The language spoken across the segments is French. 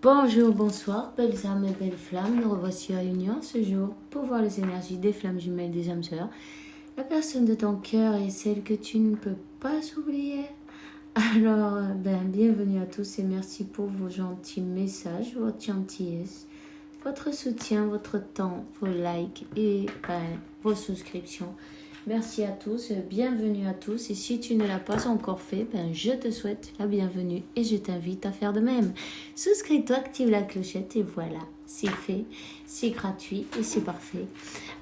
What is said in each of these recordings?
Bonjour, bonsoir, belles âmes et belles flammes. Nous revoici réunis en ce jour pour voir les énergies des flammes jumelles des âmes sœurs. La personne de ton cœur est celle que tu ne peux pas oublier. Alors, bienvenue à tous et merci pour vos gentils messages, votre gentillesse, votre soutien, votre temps, vos likes et vos souscriptions. Merci à tous, bienvenue à tous. Et si tu ne l'as pas encore fait, je te souhaite la bienvenue et je t'invite à faire de même. Souscris-toi, active la clochette et voilà, c'est fait, c'est gratuit et c'est parfait.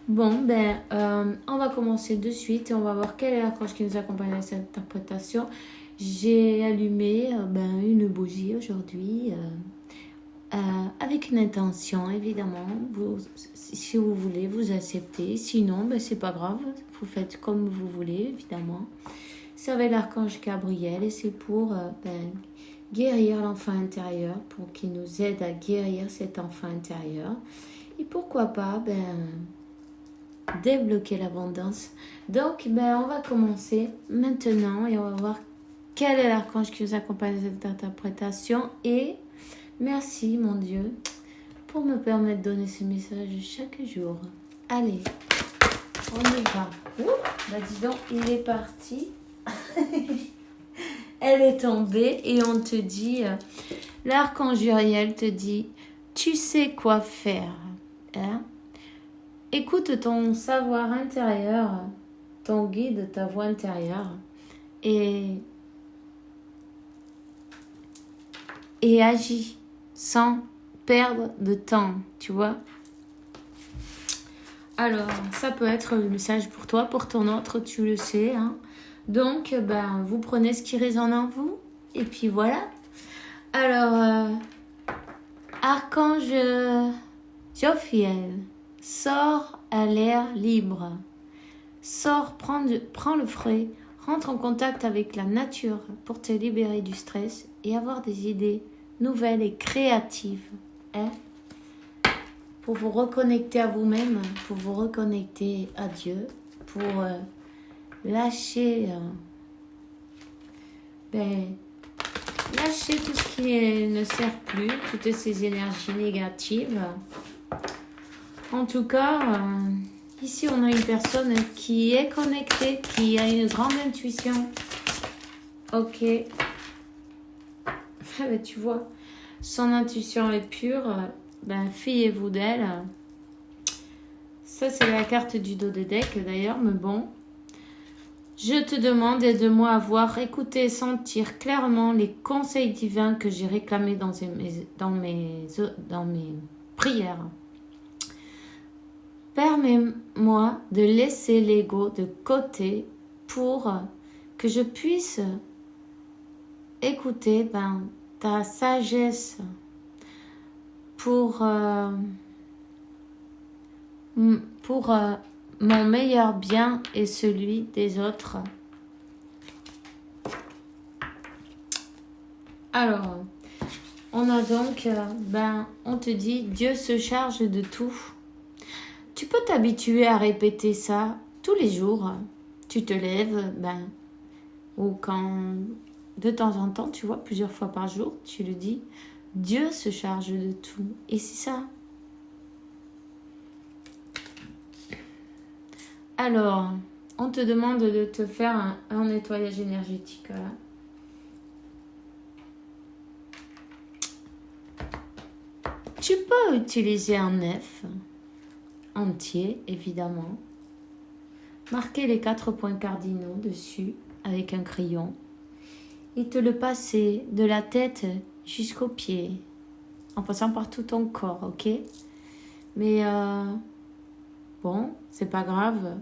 Bon, on va commencer de suite et on va voir quel est l'archange qui nous accompagne dans cette interprétation. J'ai allumé une bougie aujourd'hui. Avec une intention, évidemment. Si vous voulez, vous acceptez. Sinon, c'est pas grave. Vous faites comme vous voulez, évidemment. C'est avec l'archange Gabriel et c'est pour guérir l'enfant intérieur, pour qu'il nous aide à guérir cet enfant intérieur. Et pourquoi pas débloquer l'abondance. Donc, on va commencer maintenant et on va voir quel est l'archange qui nous accompagne dans cette interprétation et merci, mon Dieu, pour me permettre de donner ce message chaque jour. Allez, on y va. Dis donc, il est parti. Elle est tombée et on te dit, l'archange Uriel te dit, tu sais quoi faire. Hein? Écoute ton savoir intérieur, ton guide, ta voix intérieure et agis sans perdre de temps, tu vois. Alors, ça peut être le message pour toi, pour ton autre, tu le sais. Hein. Donc, vous prenez ce qui résonne en vous. Et puis voilà. Alors, archange Jophiel, sors à l'air libre. Sors, prends le frais. Rentre en contact avec la nature pour te libérer du stress et avoir des idées nouvelles et créatives. Hein? Pour vous reconnecter à vous-même, pour vous reconnecter à Dieu, pour lâcher lâcher tout ce qui ne sert plus, toutes ces énergies négatives. En tout cas, ici on a une personne qui est connectée, qui a une grande intuition. Ok. Tu vois, son intuition est pure. Fiez-vous d'elle. Ça, c'est la carte du dos de deck d'ailleurs, mais bon. Je te demande, aide-moi à voir, écouter et sentir clairement les conseils divins que j'ai réclamés dans mes prières. Permets-moi de laisser l'ego de côté pour que je puisse écouter ta sagesse pour mon meilleur bien et celui des autres. Alors, on a donc, on te dit, Dieu se charge de tout. Tu peux t'habituer à répéter ça tous les jours. Tu te lèves, ou quand, de temps en temps, tu vois, plusieurs fois par jour, tu le dis, Dieu se charge de tout. Et c'est ça. Alors, on te demande de te faire un nettoyage énergétique. Là. Tu peux utiliser un œuf entier, évidemment. Marquer les 4 points cardinaux dessus avec un crayon. Et te le passer de la tête jusqu'aux pieds. En passant par tout ton corps, ok? Mais bon, c'est pas grave.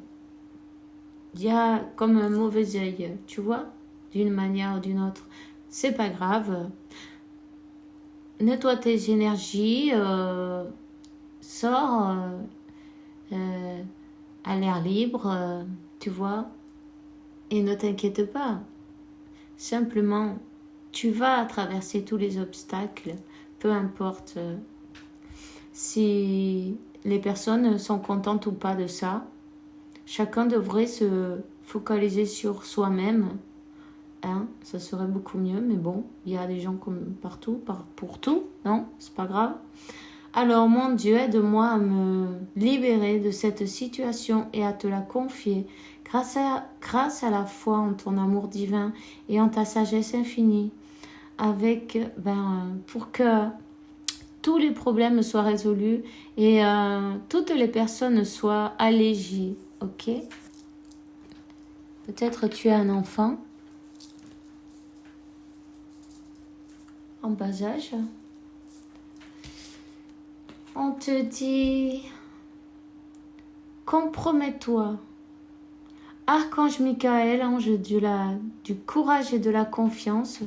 Il y a comme un mauvais œil, tu vois, d'une manière ou d'une autre. C'est pas grave. Nettoie tes énergies, sors à l'air libre, tu vois, et ne t'inquiète pas. Simplement, tu vas traverser tous les obstacles, peu importe si les personnes sont contentes ou pas de ça. Chacun devrait se focaliser sur soi-même, hein, ça serait beaucoup mieux, mais bon, il y a des gens comme partout, pour tout, non, c'est pas grave. Alors, mon Dieu, aide-moi à me libérer de cette situation et à te la confier, grâce à la foi en ton amour divin et en ta sagesse infinie, pour que tous les problèmes soient résolus et toutes les personnes soient allégées, ok? Peut-être tu es un enfant en bas âge. On te dit, compromets-toi. Archange Michael, ange du courage et de la confiance,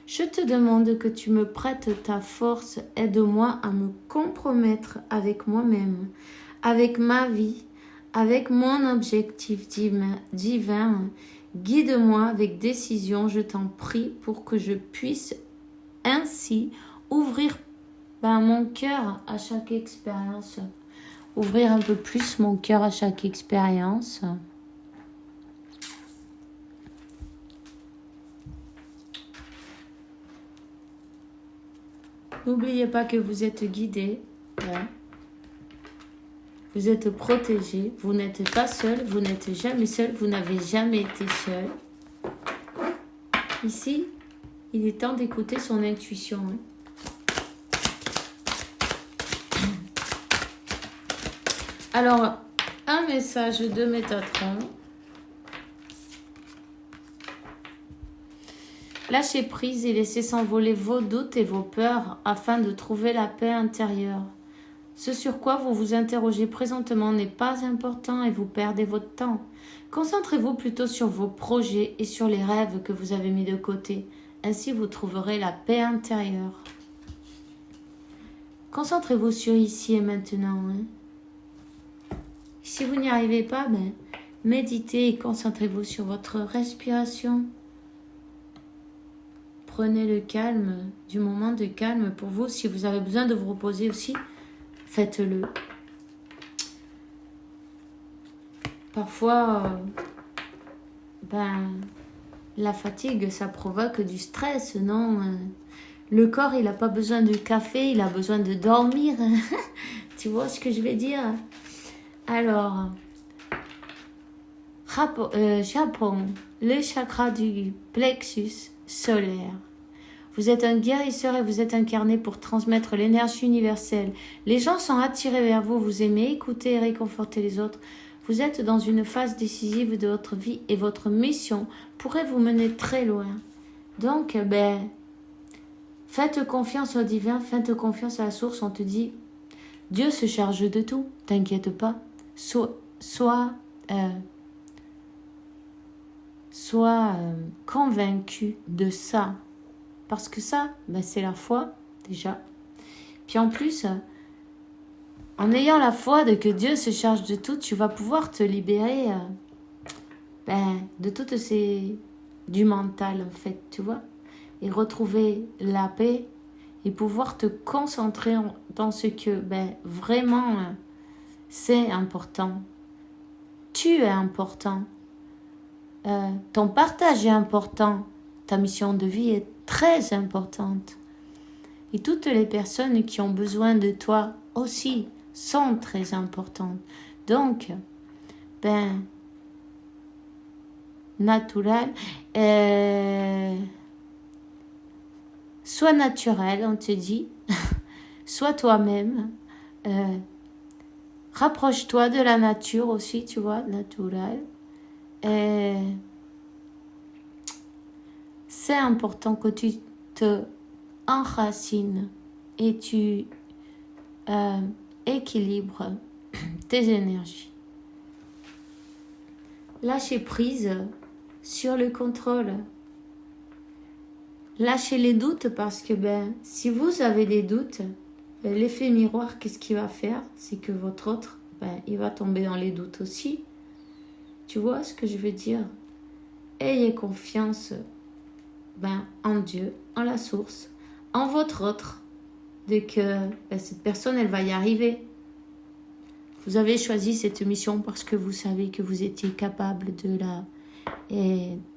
je te demande que tu me prêtes ta force. Aide-moi à me compromettre avec moi-même, avec ma vie, avec mon objectif divin. Guide-moi avec décision, je t'en prie, pour que je puisse ainsi ouvrir mon cœur à chaque expérience. Ouvrir un peu plus mon cœur à chaque expérience. N'oubliez pas que vous êtes guidé. Ouais. Vous êtes protégé. Vous n'êtes pas seul. Vous n'êtes jamais seul. Vous n'avez jamais été seul. Ici, il est temps d'écouter son intuition. Alors, un message de Métatron. Lâchez prise et laissez s'envoler vos doutes et vos peurs afin de trouver la paix intérieure. Ce sur quoi vous vous interrogez présentement n'est pas important et vous perdez votre temps. Concentrez-vous plutôt sur vos projets et sur les rêves que vous avez mis de côté. Ainsi, vous trouverez la paix intérieure. Concentrez-vous sur ici et maintenant. Si vous n'y arrivez pas, méditez et concentrez-vous sur votre respiration. Prenez le calme, du moment de calme pour vous. Si vous avez besoin de vous reposer aussi, faites-le. Parfois, la fatigue, ça provoque du stress, non? Le corps, il n'a pas besoin de café, il a besoin de dormir. Tu vois ce que je vais dire? Alors, Japon, le chakra du plexus solaire. Vous êtes un guérisseur et vous êtes incarné pour transmettre l'énergie universelle. Les gens sont attirés vers vous, vous aimez écouter et réconforter les autres. Vous êtes dans une phase décisive de votre vie et votre mission pourrait vous mener très loin. Donc, faites confiance au divin, faites confiance à la source. On te dit, Dieu se charge de tout, t'inquiète pas. Sois convaincu de ça. Parce que ça, c'est la foi, déjà. Puis en plus, en ayant la foi de que Dieu se charge de tout, tu vas pouvoir te libérer de toutes du mental, en fait, tu vois. Et retrouver la paix et pouvoir te concentrer dans ce que, vraiment, c'est important. Tu es important. Ton partage est important. Ta mission de vie est très importante. Et toutes les personnes qui ont besoin de toi aussi sont très importantes. Donc, naturel, sois naturel, on te dit. Sois toi-même. Rapproche-toi de la nature aussi, tu vois, naturel. C'est important que tu te enracines et tu équilibres tes énergies. Lâchez prise sur le contrôle. Lâchez les doutes parce que si vous avez des doutes, l'effet miroir, qu'est-ce qu'il va faire? C'est que votre autre, il va tomber dans les doutes aussi. Tu vois ce que je veux dire? Ayez confiance en Dieu, en la source, en votre autre, de que cette personne, elle va y arriver. Vous avez choisi cette mission parce que vous savez que vous étiez capable de la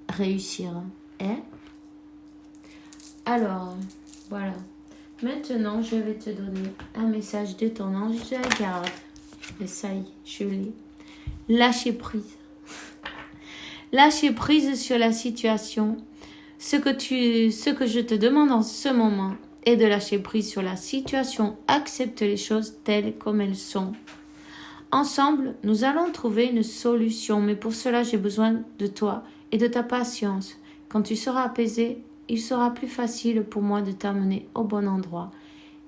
réussir. Alors, voilà. Maintenant, je vais te donner un message de ton ange de la garde. Et ça y est, je l'ai. Lâcher prise. Lâcher prise sur la situation. Ce que je te demande en ce moment est de lâcher prise sur la situation. Accepte les choses telles comme elles sont. Ensemble, nous allons trouver une solution, mais pour cela, j'ai besoin de toi et de ta patience. Quand tu seras apaisé, il sera plus facile pour moi de t'amener au bon endroit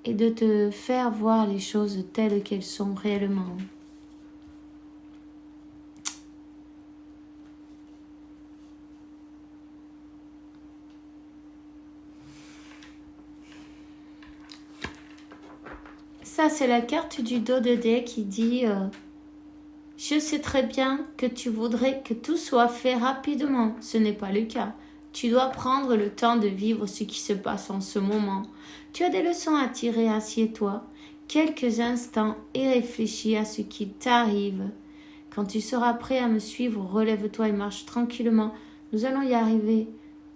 et de te faire voir les choses telles qu'elles sont réellement. Ça, c'est la carte du dos de dé qui dit je sais très bien que tu voudrais que tout soit fait rapidement. Ce n'est pas le cas. Tu dois prendre le temps de vivre ce qui se passe en ce moment. Tu as des leçons à tirer, assieds-toi quelques instants et réfléchis à ce qui t'arrive. Quand tu seras prêt à me suivre, relève-toi et marche tranquillement. Nous allons y arriver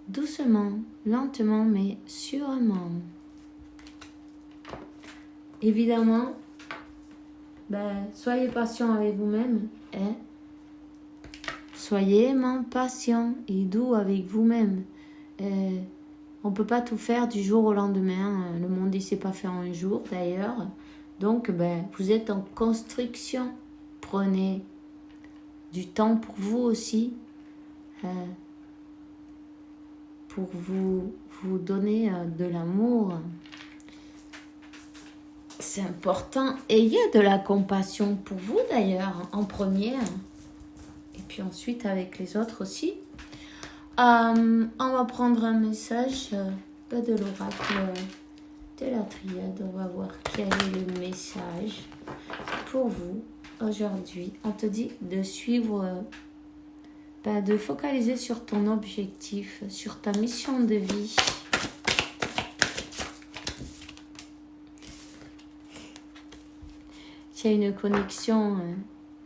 doucement, lentement, mais sûrement. Évidemment, soyez patient avec vous-même. Hein? Soyez aimant, patient et doux avec vous-même. On ne peut pas tout faire du jour au lendemain. Le monde ne s'est pas fait en un jour d'ailleurs. Donc, vous êtes en construction. Prenez du temps pour vous aussi. Pour vous donner de l'amour. C'est important. Ayez de la compassion pour vous d'ailleurs, en premier. Et puis ensuite avec les autres aussi. On va prendre un message de l'oracle de la triade. On va voir quel est le message pour vous aujourd'hui. On te dit de suivre, de focaliser sur ton objectif, sur ta mission de vie. Il y a une connexion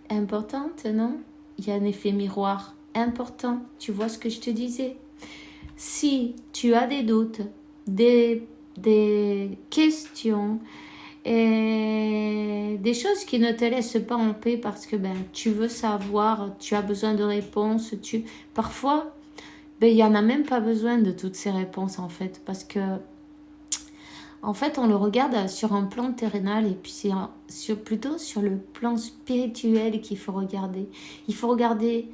importante, non? Il y a un effet miroir important. Tu vois ce que je te disais? Si tu as des doutes, des questions, et des choses qui ne te laissent pas en paix parce que tu veux savoir, tu as besoin de réponses. Parfois, il n'y en a même pas besoin de toutes ces réponses en fait, parce que en fait, on le regarde sur un plan terrénal et puis c'est plutôt sur le plan spirituel qu'il faut regarder. Il faut regarder,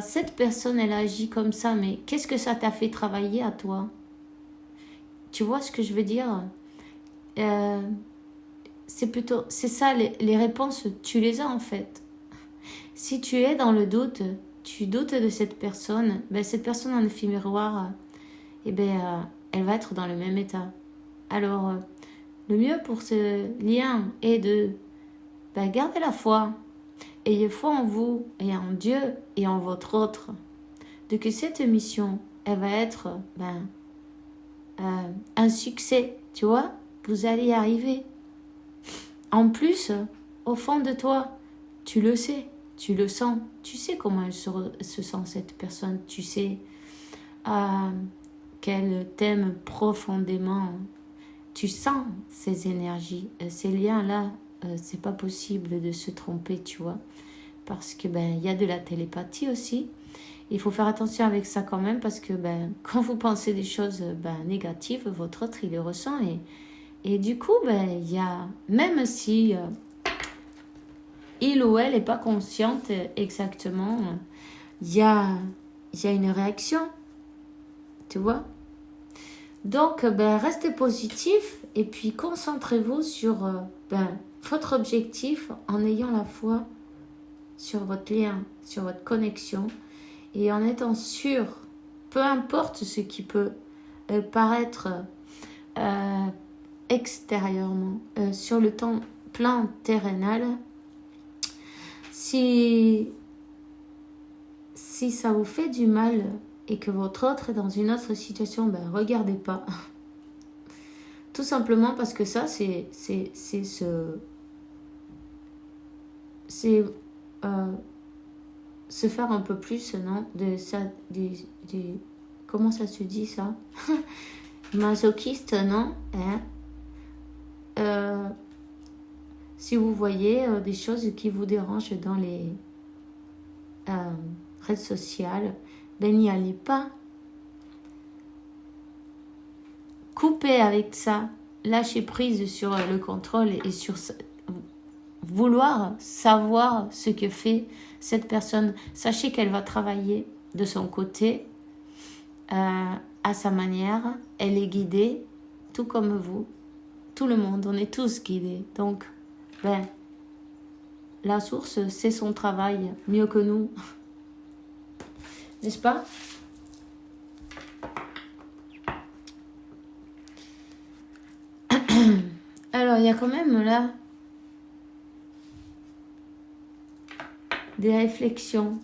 cette personne, elle agit comme ça, mais qu'est-ce que ça t'a fait travailler à toi? Tu vois ce que je veux dire? C'est ça, les réponses, tu les as en fait. Si tu es dans le doute, tu doutes de cette personne en effet miroir, elle va être dans le même état. Alors, le mieux pour ce lien est de garder la foi. Ayez foi en vous et en Dieu et en votre autre. De que cette mission, elle va être un succès, tu vois. Vous allez y arriver. En plus, au fond de toi, tu le sais, tu le sens. Tu sais comment elle se sent cette personne. Tu sais qu'elle t'aime profondément. Tu sens ces énergies, ces liens-là, c'est pas possible de se tromper, tu vois. Parce que y a de la télépathie aussi. Il faut faire attention avec ça quand même parce que quand vous pensez des choses négatives, votre autre il les ressent et du coup il y a, même si il ou elle n'est pas consciente exactement, il y a une réaction, tu vois. Donc, restez positif et puis concentrez-vous sur votre objectif en ayant la foi sur votre lien, sur votre connexion et en étant sûr, peu importe ce qui peut paraître extérieurement, sur le plan terrénal, si ça vous fait du mal et que votre autre est dans une autre situation, regardez pas. Tout simplement parce que ça, c'est se faire un peu plus, non, de ça, comment ça se dit ça? Masochiste, non, hein? Si vous voyez des choses qui vous dérangent dans les réseaux sociaux, ben n'y allez pas. Coupez avec ça. Lâchez prise sur le contrôle et sur vouloir savoir ce que fait cette personne. Sachez qu'elle va travailler de son côté, à sa manière. Elle est guidée, tout comme vous. Tout le monde, on est tous guidés. Donc, la source, c'est son travail, mieux que nous. N'est-ce pas? Alors, il y a quand même là des réflexions.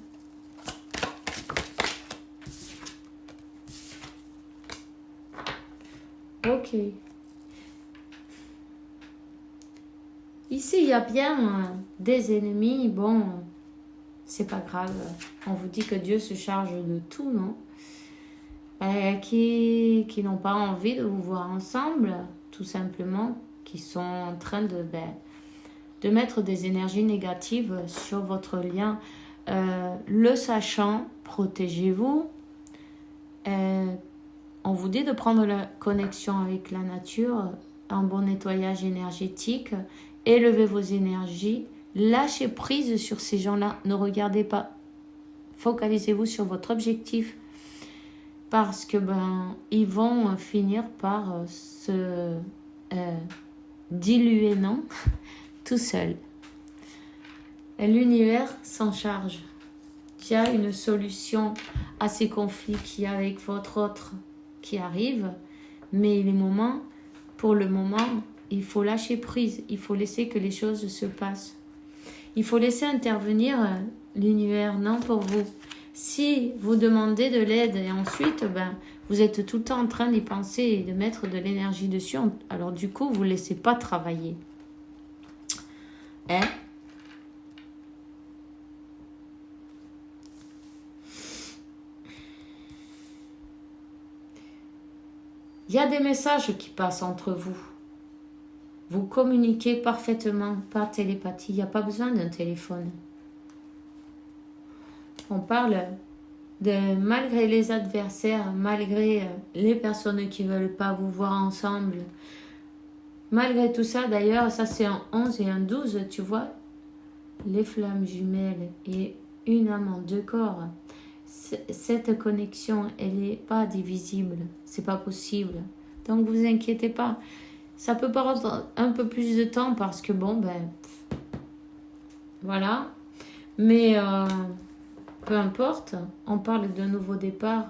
Ok. Ici, il y a bien des ennemis. Bon, c'est pas grave. On vous dit que Dieu se charge de tout, non? Qui n'ont pas envie de vous voir ensemble, tout simplement, qui sont en train de mettre des énergies négatives sur votre lien. Le sachant, protégez-vous. On vous dit de prendre la connexion avec la nature, un bon nettoyage énergétique, élevez vos énergies, lâchez prise sur ces gens-là, ne regardez pas, focalisez-vous sur votre objectif, parce que ils vont finir par se diluer, non? Tout seul. L'univers s'en charge. Il y a une solution à ces conflits qu'il y a avec votre autre qui arrive, mais pour le moment, il faut lâcher prise, il faut laisser que les choses se passent. Il faut laisser intervenir l'univers, non pour vous. Si vous demandez de l'aide et ensuite, vous êtes tout le temps en train d'y penser et de mettre de l'énergie dessus, alors du coup, vous ne laissez pas travailler. Il y a des messages qui passent entre vous. Vous communiquez parfaitement par télépathie. Il n'y a pas besoin d'un téléphone. On parle de malgré les adversaires, malgré les personnes qui ne veulent pas vous voir ensemble. Malgré tout ça, d'ailleurs, ça c'est un 11 et un 12, tu vois. Les flammes jumelles et une âme en deux corps. Cette connexion, elle n'est pas divisible. C'est pas possible. Donc, vous inquiétez pas. Ça peut prendre un peu plus de temps parce que, voilà. Mais, peu importe. On parle d'un nouveau départ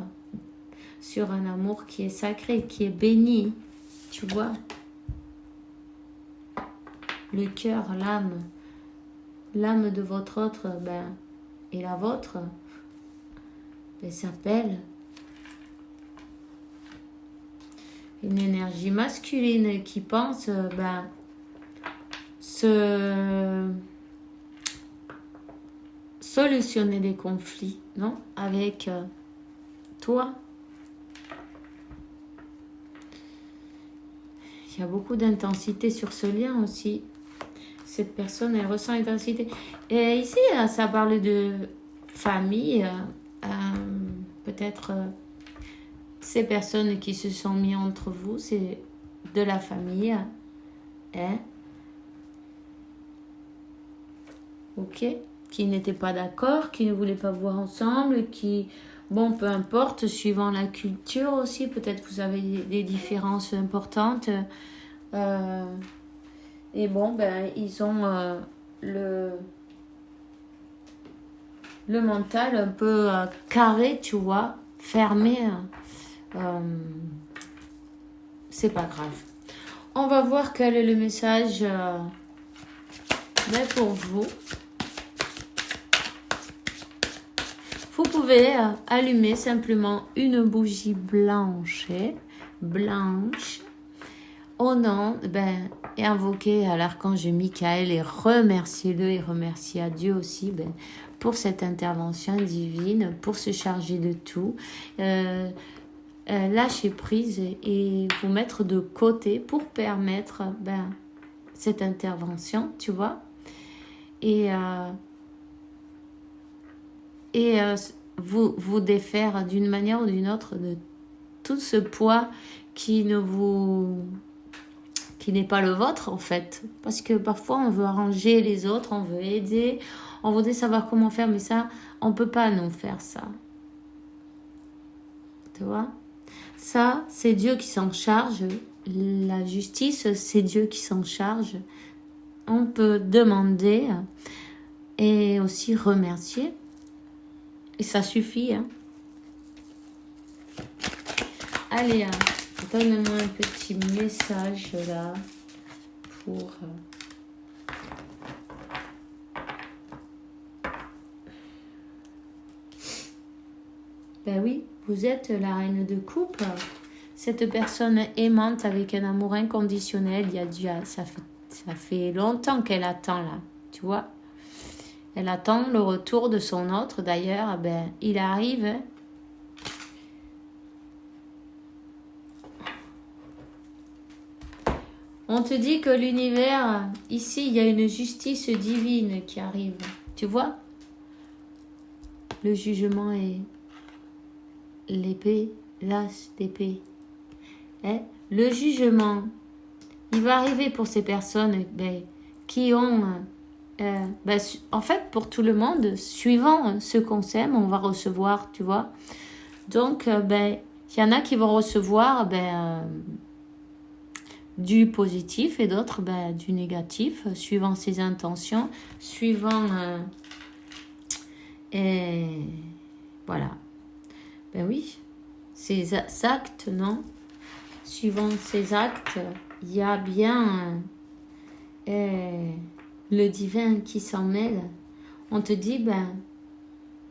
sur un amour qui est sacré, qui est béni. Tu vois? Le cœur, l'âme. L'âme de votre autre, et la vôtre, s'appelle une énergie masculine qui pense solutionner des conflits, non? Avec toi. Il y a beaucoup d'intensité sur ce lien aussi. Cette personne, elle ressent l'intensité. Et ici, ça parle de famille, peut-être ces personnes qui se sont mises entre vous, c'est de la famille. Ok? Qui n'étaient pas d'accord, qui ne voulaient pas voir ensemble, qui, peu importe, suivant la culture aussi, peut-être vous avez des différences importantes. Et ils ont le mental un peu carré, tu vois, fermé. C'est pas grave. On va voir quel est le message pour vous. Vous pouvez allumer simplement une bougie blanche au nom, et invoquer à l'archange Michael et remercier-le et remercier à Dieu aussi pour cette intervention divine, pour se charger de tout. lâcher prise et vous mettre de côté pour permettre cette intervention, tu vois. Et vous défaire d'une manière ou d'une autre de tout ce poids qui n'est pas le vôtre en fait. Parce que parfois on veut arranger les autres, on veut aider, on voudrait savoir comment faire, mais ça, on peut pas nous faire ça. Tu vois? Ça, c'est Dieu qui s'en charge. La justice, c'est Dieu qui s'en charge. On peut demander et aussi remercier. Et ça suffit. Hein. Allez, donne-moi un petit message là pour... Ben oui, vous êtes la reine de coupe. Cette personne aimante avec un amour inconditionnel, ça fait longtemps qu'elle attend là, tu vois. Elle attend le retour de son autre. D'ailleurs, il arrive. Hein. On te dit que l'univers, ici, il y a une justice divine qui arrive. Tu vois? Le jugement est l'épée, l'as d'épée. Le jugement, il va arriver pour ces personnes qui ont... en fait, pour tout le monde, suivant ce qu'on sème, on va recevoir, tu vois. Donc, il y en a qui vont recevoir du positif et d'autres du négatif, suivant ses intentions, suivant... voilà. Oui, ses actes, non? Suivant ses actes, il y a bien le divin qui s'en mêle. On te dit,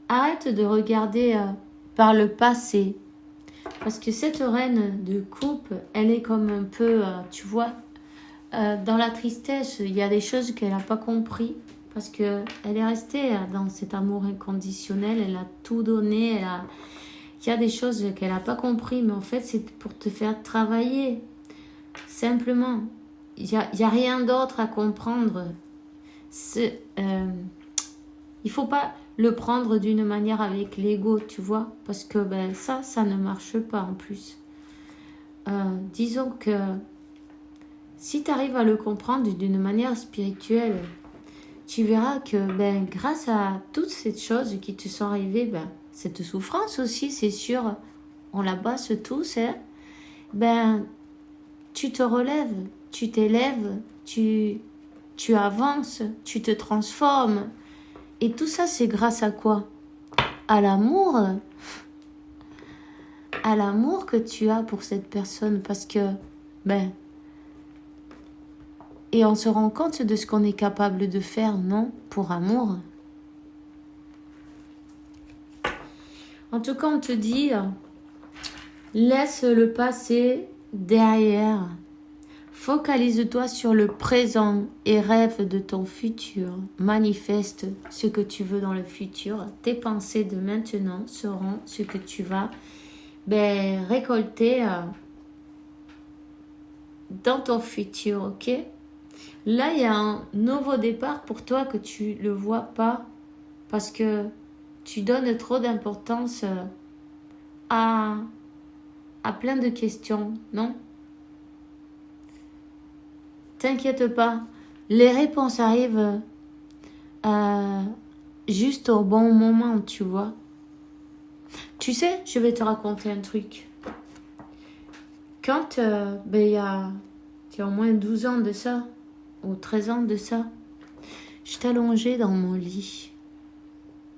arrête de regarder par le passé. Parce que cette reine de coupe, elle est comme un peu, tu vois, dans la tristesse, il y a des choses qu'elle n'a pas compris. Parce qu'elle est restée dans cet amour inconditionnel, elle a tout donné, il y a des choses qu'elle n'a pas compris, mais en fait, c'est pour te faire travailler. Simplement. Il y a rien d'autre à comprendre. Il faut pas le prendre d'une manière avec l'ego, tu vois. Parce que ça ne marche pas en plus. Disons que si tu arrives à le comprendre d'une manière spirituelle, tu verras que grâce à toutes ces choses qui te sont arrivées, cette souffrance aussi, c'est sûr, on la passe tous, hein, tu te relèves, tu t'élèves, tu avances, tu te transformes. Et tout ça, c'est grâce à quoi? À l'amour. À l'amour que tu as pour cette personne. Parce que, et on se rend compte de ce qu'on est capable de faire, non? Pour amour. En tout cas, on te dit, laisse le passé derrière. Focalise-toi sur le présent et rêve de ton futur. Manifeste ce que tu veux dans le futur. Tes pensées de maintenant seront ce que tu vas récolter dans ton futur, ok? Là, il y a un nouveau départ pour toi que tu ne le vois pas parce que tu donnes trop d'importance à plein de questions, non? T'inquiète pas, les réponses arrivent juste au bon moment, tu vois. Tu sais, je vais te raconter un truc. Quand il y a au moins 12 ans de ça, ou 13 ans de ça, j'étais allongée dans mon lit.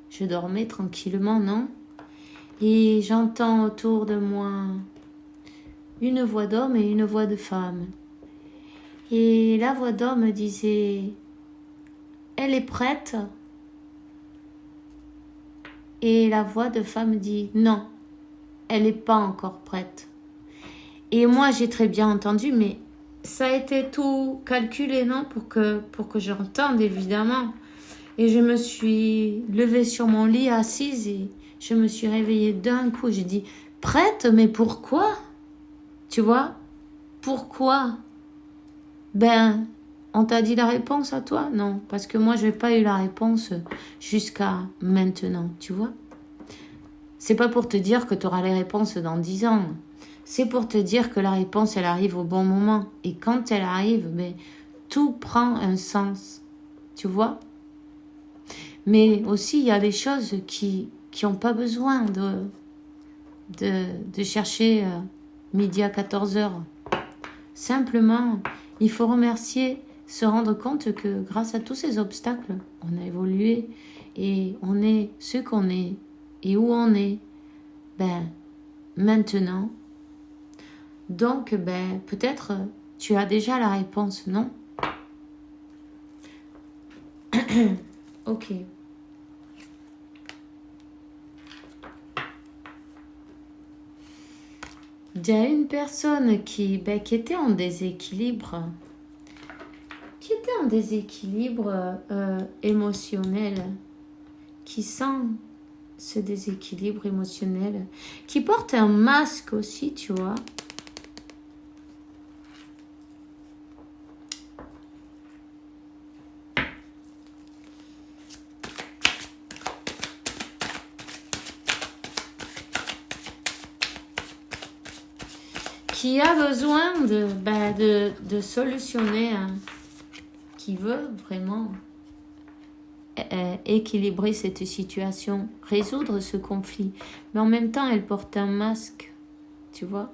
Je dormais tranquillement, non? Et j'entends autour de moi une voix d'homme et une voix de femme. Et la voix d'homme disait, elle est prête. Et la voix de femme dit, non, elle n'est pas encore prête. Et moi, j'ai très bien entendu, mais ça a été tout calculé, non, pour que j'entende, évidemment. Et je me suis levée sur mon lit, assise, et je me suis réveillée d'un coup. J'ai dit, prête, mais pourquoi? Tu vois? Pourquoi? Ben, on t'a dit la réponse à toi? Non, parce que moi, je n'ai pas eu la réponse jusqu'à maintenant, tu vois? C'est pas pour te dire que tu auras les réponses dans 10 ans. C'est pour te dire que la réponse, elle arrive au bon moment. Et quand elle arrive, ben, tout prend un sens. Tu vois? Mais aussi, il y a des choses qui n'ont pas besoin de chercher midi à 14 heures. Simplement, il faut remercier, se rendre compte que grâce à tous ces obstacles, on a évolué et on est ce qu'on est et où on est. Ben, maintenant, donc, ben, peut-être tu as déjà la réponse, non? Ok. Il y a une personne qui était en déséquilibre, émotionnel, qui sent ce déséquilibre émotionnel, qui porte un masque aussi, tu vois. Qui a besoin de solutionner, hein, qui veut vraiment équilibrer cette situation, résoudre ce conflit. Mais en même temps, elle porte un masque, tu vois.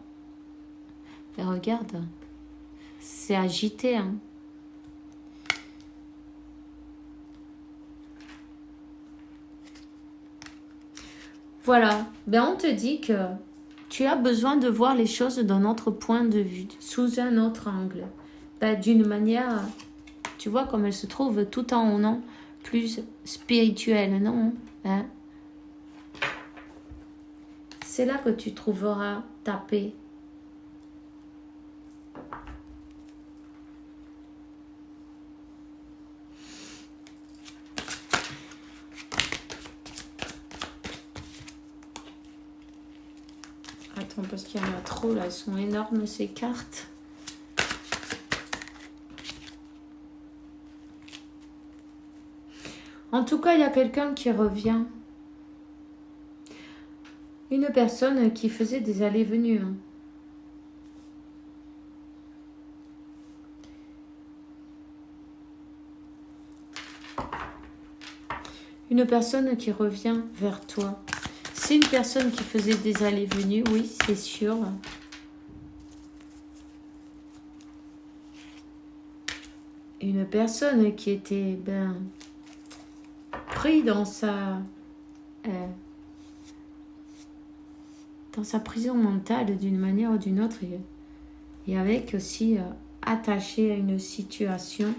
Et regarde, c'est agité, hein. Voilà, ben on te dit que tu as besoin de voir les choses d'un autre point de vue, sous un autre angle. Ben, d'une manière, tu vois, comme elle se trouve tout en non, plus spirituelle, non, hein? C'est là que tu trouveras ta paix. Attends, parce qu'il y en a trop, là. Elles sont énormes, ces cartes. En tout cas, il y a quelqu'un qui revient. Une personne qui faisait des allées-venues. Hein. Une personne qui revient vers toi. C'est une personne qui faisait des allées-venues, oui, c'est sûr. Une personne qui était pris dans sa prison mentale d'une manière ou d'une autre et avec aussi attaché à une situation.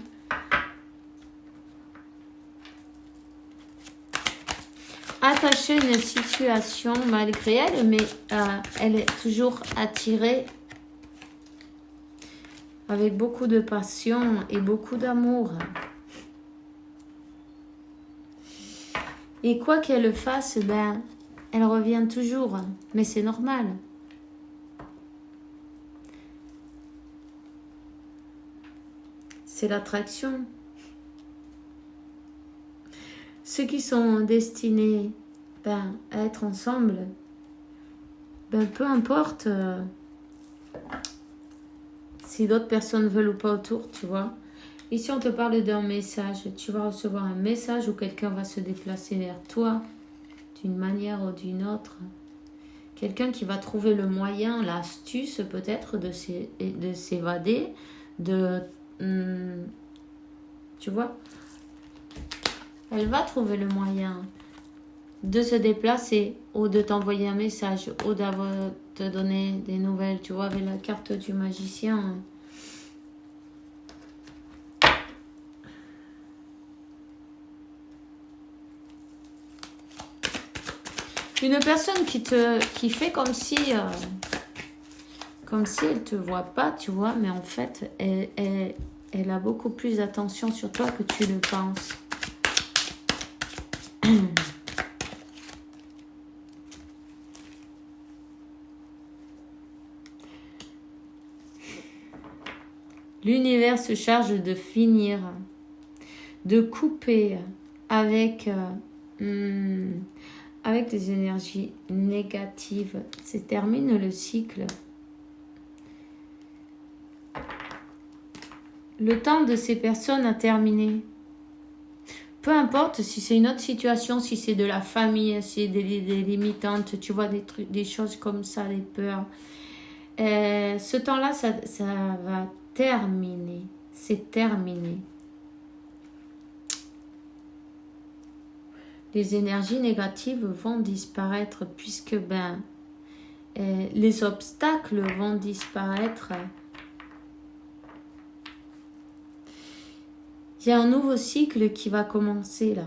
Attachée à une situation malgré elle, mais elle est toujours attirée avec beaucoup de passion et beaucoup d'amour. Et quoi qu'elle fasse, elle revient toujours, mais c'est normal. C'est l'attraction. Ceux qui sont destinés à être ensemble, peu importe si d'autres personnes veulent ou pas autour, tu vois. Ici, on te parle d'un message. Tu vas recevoir un message où quelqu'un va se déplacer vers toi d'une manière ou d'une autre. Quelqu'un qui va trouver le moyen, l'astuce peut-être de s'évader, tu vois. Elle va trouver le moyen de se déplacer ou de t'envoyer un message ou de te donner des nouvelles, tu vois, avec la carte du magicien. Une personne qui fait comme si elle te voit pas, tu vois, mais en fait, elle a beaucoup plus d'attention sur toi que tu le penses. L'univers se charge de finir, de couper avec, avec les énergies négatives. C'est termine le cycle. Le temps de ces personnes a terminé. Peu importe si c'est une autre situation, si c'est de la famille, si c'est des limitantes, tu vois, des trucs, des choses comme ça, les peurs. Ce temps-là, ça va terminer. C'est terminé. Les énergies négatives vont disparaître puisque les obstacles vont disparaître. Il y a un nouveau cycle qui va commencer là.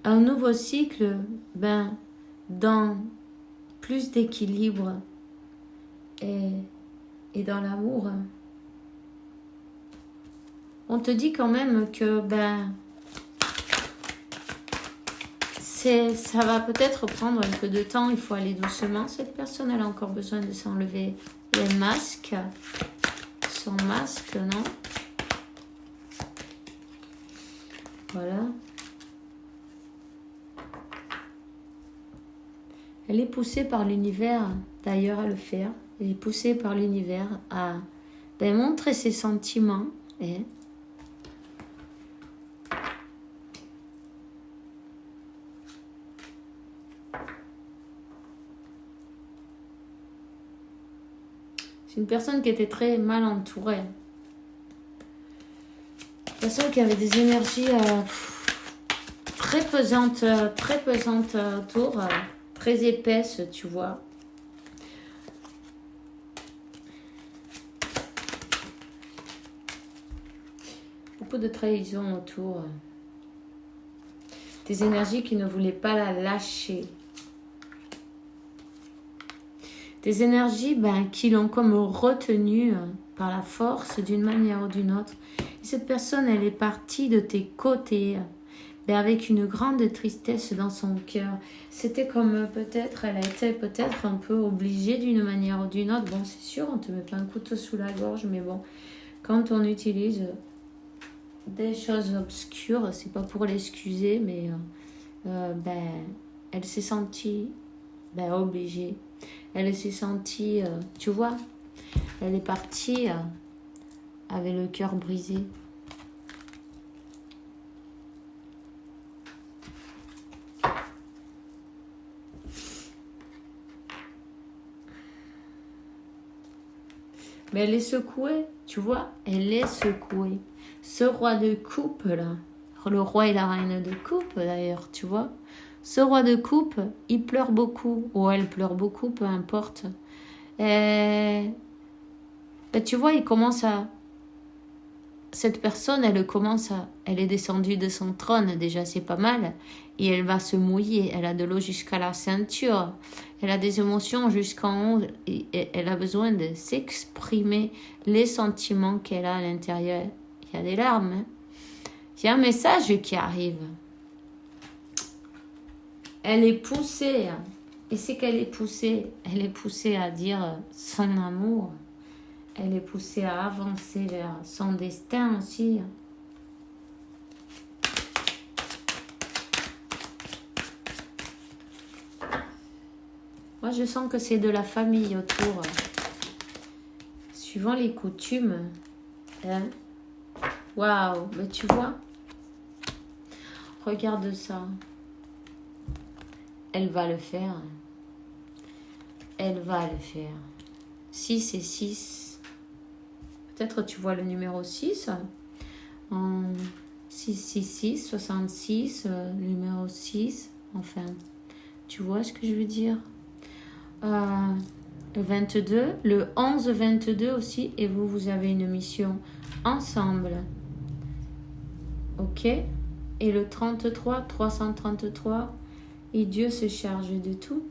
Un nouveau cycle, dans plus d'équilibre et dans l'amour. On te dit quand même que ça va peut-être prendre un peu de temps, il faut aller doucement. Cette personne, elle a encore besoin de s'enlever le masque. Son masque, non? Voilà. Elle est poussée par l'univers, d'ailleurs, à le faire. Elle est poussée par l'univers à montrer ses sentiments. C'est une personne qui était très mal entourée. Une personne qui avait des énergies très pesantes autour, très épaisses, tu vois. Beaucoup de trahison autour. Des énergies qui ne voulaient pas la lâcher. Des énergies qui l'ont comme retenue par la force d'une manière ou d'une autre. Et cette personne, elle est partie de tes côtés avec une grande tristesse dans son cœur. C'était comme elle a été peut-être un peu obligée d'une manière ou d'une autre. Bon, c'est sûr, on ne te met pas un couteau sous la gorge, mais bon, quand on utilise des choses obscures, c'est pas pour l'excuser, mais elle s'est sentie obligée. Elle s'est sentie, tu vois, elle est partie avec le cœur brisé. Mais elle est secouée, tu vois, elle est secouée. Ce roi de coupe, là, le roi et la reine de coupe, d'ailleurs, tu vois. Ce roi de coupe, il pleure beaucoup, ou elle pleure beaucoup, peu importe. Tu vois, cette personne, elle est descendue de son trône, déjà c'est pas mal, et elle va se mouiller, elle a de l'eau jusqu'à la ceinture, elle a des émotions jusqu'en haut, et elle a besoin de s'exprimer les sentiments qu'elle a à l'intérieur. Il y a des larmes, hein. Il y a un message qui arrive. Elle est poussée, et c'est qu'elle est poussée, à dire son amour. Elle est poussée à avancer vers son destin aussi. Moi, je sens que c'est de la famille autour. Suivant les coutumes. Waouh, mais tu vois, regarde ça. Elle va le faire. Elle va le faire. 6 et 6. Peut-être tu vois le numéro 6. En 666, 66, numéro 6. Enfin, tu vois ce que je veux dire. Le 22, le 11-22 aussi. Et vous avez une mission ensemble. Ok. Et le 33, 333. Et Dieu se charge de tout.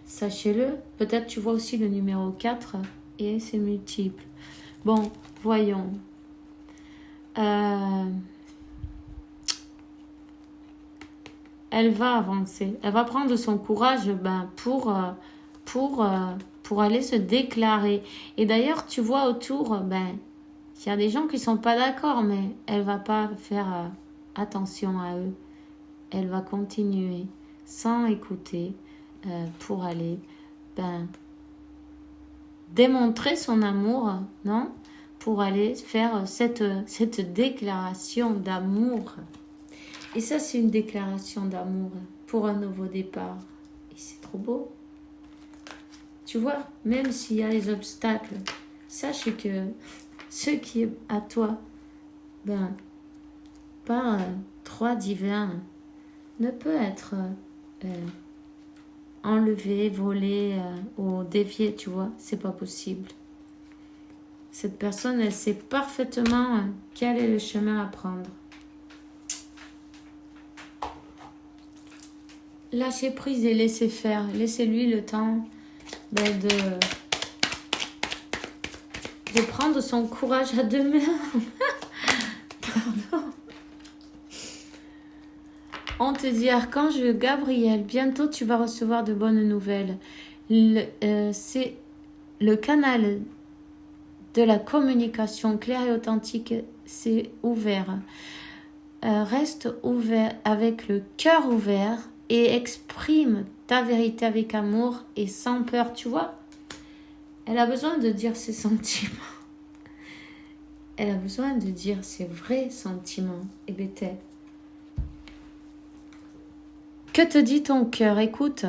Sachez-le. Peut-être tu vois aussi le numéro 4 et c'est multiple. Bon, voyons. Elle va avancer. Elle va prendre son courage pour aller se déclarer. Et d'ailleurs, tu vois autour, Il y a des gens qui sont pas d'accord, mais elle va pas faire attention à eux. Elle va continuer sans écouter pour aller démontrer son amour, non? Pour aller faire cette déclaration d'amour. Et ça, c'est une déclaration d'amour pour un nouveau départ. Et c'est trop beau. Tu vois, même s'il y a des obstacles, sache que ce qui est à toi, par droit divin, ne peut être enlevé, volé ou dévié, tu vois. C'est pas possible. Cette personne, elle sait parfaitement quel est le chemin à prendre. Lâchez prise et laissez faire. Laissez-lui le temps de prendre son courage à deux mains. Pardon. On te dit, Archange Gabriel, bientôt tu vas recevoir de bonnes nouvelles. C'est le canal de la communication claire et authentique, c'est ouvert. Reste ouvert avec le cœur ouvert et exprime ta vérité avec amour et sans peur, tu vois. Elle a besoin de dire ses sentiments. Elle a besoin de dire ses vrais sentiments. Et bête. Que te dit ton cœur? Écoute,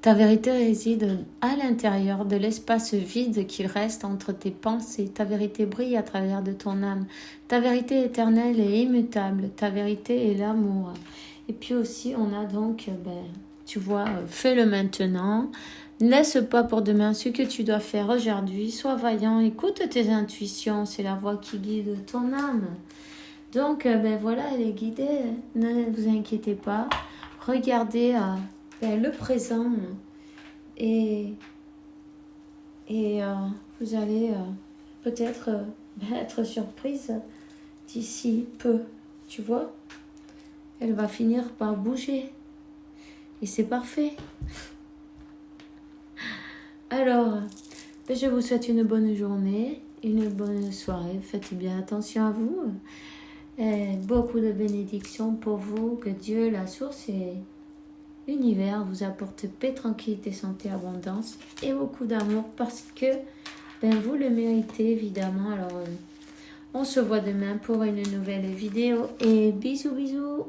ta vérité réside à l'intérieur de l'espace vide qu'il reste entre tes pensées. Ta vérité brille à travers de ton âme. Ta vérité éternelle et immutable. Ta vérité est l'amour. Et puis aussi, on a donc, tu vois, fais-le maintenant. Laisse pas pour demain ce que tu dois faire aujourd'hui. Sois vaillant, écoute tes intuitions. C'est la voix qui guide ton âme. Donc, voilà, elle est guidée. Ne vous inquiétez pas. Regardez le présent et vous allez peut-être être surprise d'ici peu. Tu vois, elle va finir par bouger et c'est parfait. Alors, je vous souhaite une bonne journée, une bonne soirée. Faites bien attention à vous. Et beaucoup de bénédictions pour vous. Que Dieu, la source et l'univers vous apporte paix, tranquillité, santé, abondance et beaucoup d'amour parce que vous le méritez évidemment. Alors, on se voit demain pour une nouvelle vidéo et bisous bisous.